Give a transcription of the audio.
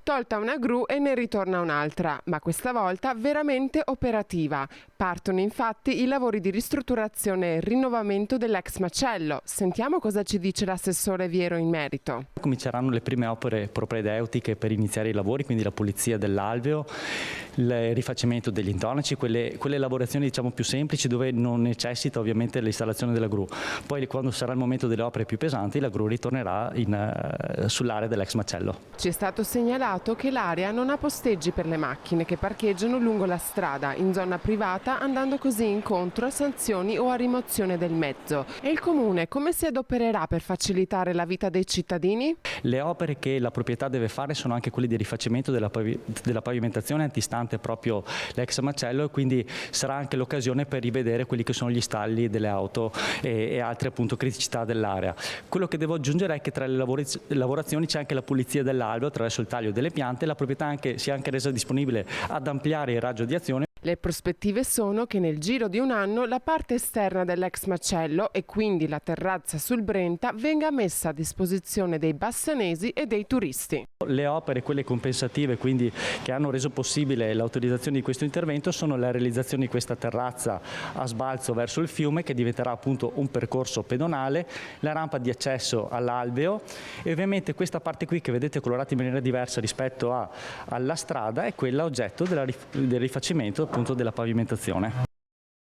Tolta una gru e ne ritorna un'altra, ma questa volta veramente operativa. Partono infatti i lavori di ristrutturazione e rinnovamento dell'ex macello. Sentiamo cosa ci dice l'assessore Viero in merito. Cominceranno le prime opere propedeutiche per iniziare i lavori, quindi la pulizia dell'alveo, il rifacimento degli intonaci, quelle lavorazioni diciamo più semplici dove non necessita ovviamente l'installazione della gru. Poi quando sarà il momento delle opere più pesanti la gru ritornerà sull'area dell'ex macello. Ci è stato segnalato che l'area non ha posteggi per le macchine che parcheggiano lungo la strada in zona privata, andando così incontro a sanzioni o a rimozione del mezzo. E il Comune come si adopererà per facilitare la vita dei cittadini? Le opere che la proprietà deve fare sono anche quelle di rifacimento della pavimentazione antistante proprio l'ex macello, e quindi sarà anche l'occasione per rivedere quelli che sono gli stalli delle auto e altre appunto criticità dell'area. Quello che devo aggiungere è che tra le lavorazioni c'è anche la pulizia dell'alveo attraverso il taglio delle piante. La proprietà si è anche resa disponibile ad ampliare il raggio di azione. Le prospettive sono che nel giro di un anno la parte esterna dell'ex macello e quindi la terrazza sul Brenta venga messa a disposizione dei bassanesi e dei turisti. Le opere, quelle compensative, quindi che hanno reso possibile l'autorizzazione di questo intervento, sono la realizzazione di questa terrazza a sbalzo verso il fiume che diventerà appunto un percorso pedonale, la rampa di accesso all'alveo e ovviamente questa parte qui che vedete colorata in maniera diversa rispetto alla strada è quella oggetto del rifacimento appunto della pavimentazione.